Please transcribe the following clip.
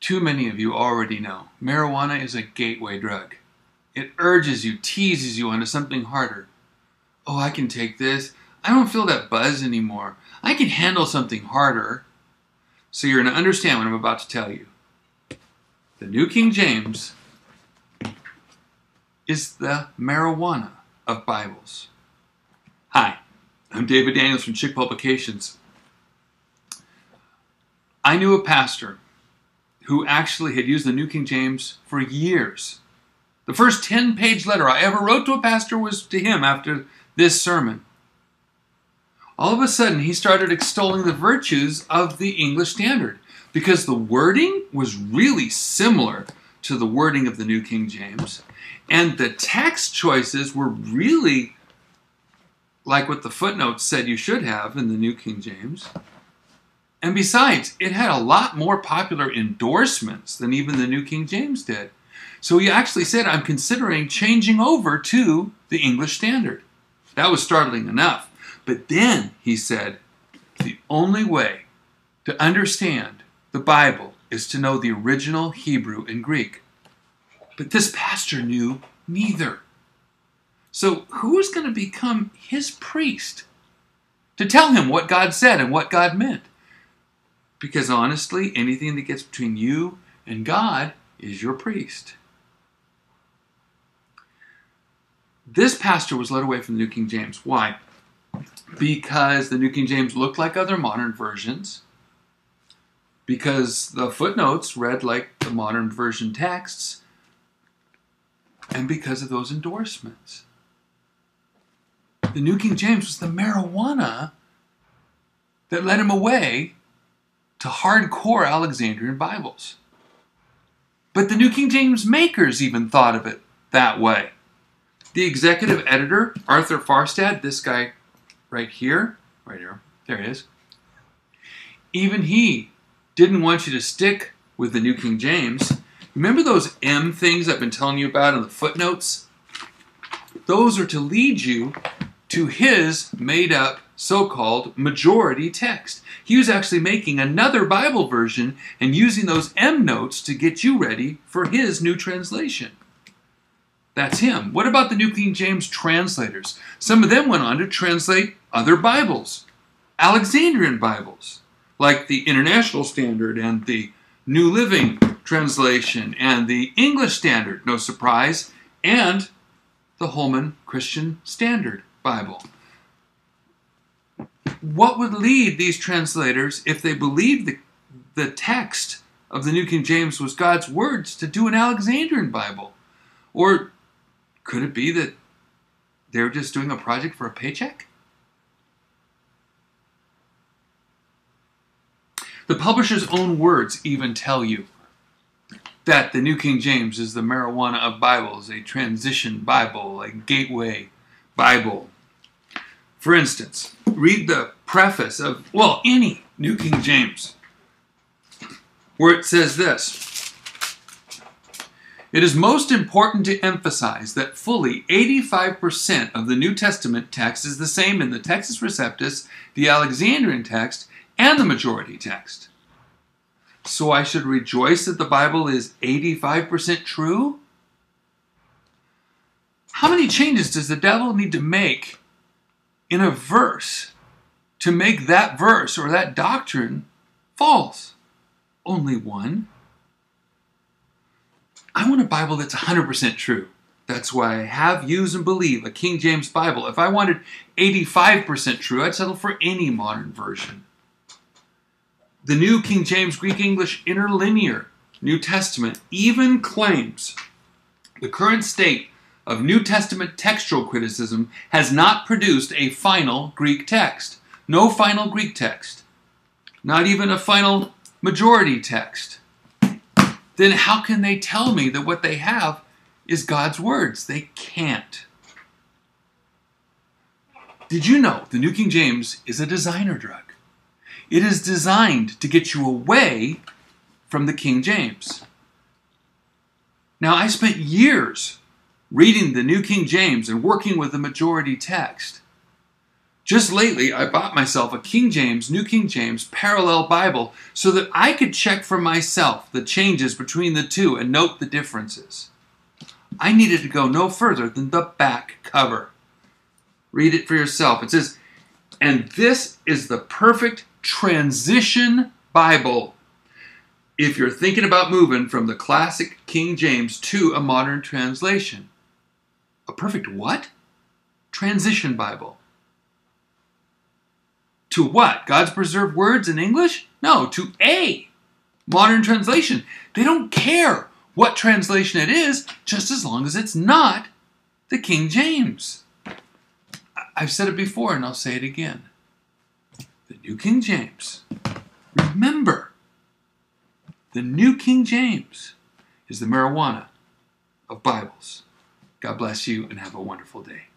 Too many of you already know marijuana is a gateway drug. It urges you, teases you onto something harder. Oh, I can take this. I don't feel that buzz anymore. I can handle something harder. So you're going to understand what I'm about to tell you. The New King James is the marijuana of Bibles. Hi, I'm David Daniels from Chick Publications. I knew a pastor who actually had used the New King James for years. The first 10-page letter I ever wrote to a pastor was to him after this sermon. All of a sudden, he started extolling the virtues of the English Standard because the wording was really similar to the wording of the New King James, and the text choices were really like what the footnotes said you should have in the New King James. And besides, it had a lot more popular endorsements than even the New King James did. So he actually said, I'm considering changing over to the English Standard. That was startling enough. But then he said, the only way to understand the Bible is to know the original Hebrew and Greek. But this pastor knew neither. So who is going to become his priest to tell him what God said and what God meant? Because honestly, anything that gets between you and God is your priest. This pastor was led away from the New King James. Why? Because the New King James looked like other modern versions. Because the footnotes read like the modern version texts. And because of those endorsements. The New King James was the marijuana that led him away to hardcore Alexandrian Bibles. But the New King James makers even thought of it that way. The executive editor, Arthur Farstad, this guy right here, there he is. Even he didn't want you to stick with the New King James. Remember those M things I've been telling you about in the footnotes? Those are to lead you to his made-up so-called majority text. He was actually making another Bible version and using those M notes to get you ready for his new translation. That's him. What about the New King James translators? Some of them went on to translate other Bibles, Alexandrian Bibles, like the International Standard and the New Living Translation and the English Standard, no surprise, and the Holman Christian Standard Bible. What would lead these translators, if they believed the text of the New King James was God's words, to do an Alexandrian Bible? Or could it be that they were just doing a project for a paycheck? The publisher's own words even tell you that the New King James is the marijuana of Bibles, a transition Bible, a gateway Bible. For instance, read the preface of, any New King James, where it says this: it is most important to emphasize that fully 85% of the New Testament text is the same in the Textus Receptus, the Alexandrian text, and the majority text. So I should rejoice that the Bible is 85% true? How many changes does the devil need to make in a verse to make that verse or that doctrine false? Only one. I want a Bible that's 100% true. That's why I have, use, and believe a King James Bible. If I wanted 85% true, I'd settle for any modern version. The New King James Greek English Interlinear New Testament even claims the current state of New Testament textual criticism has not produced a final Greek text. No final Greek text. Not even a final majority text. Then how can they tell me that what they have is God's words? They can't. Did you know the New King James is a designer drug? It is designed to get you away from the King James. Now, I spent years reading the New King James and working with the majority text Just lately, I bought myself a King James, New King James parallel Bible so that I could check for myself the changes between the two and note the differences. I needed to go no further than the back cover. Read it for yourself. It says, "And this is the perfect transition Bible if you're thinking about moving from the classic King James to a modern translation." A perfect what? Transition Bible. To what? God's preserved words in English? No, to a modern translation. They don't care what translation it is, just as long as it's not the King James. I've said it before and I'll say it again. The New King James. Remember, the New King James is the marijuana of Bibles. God bless you and have a wonderful day.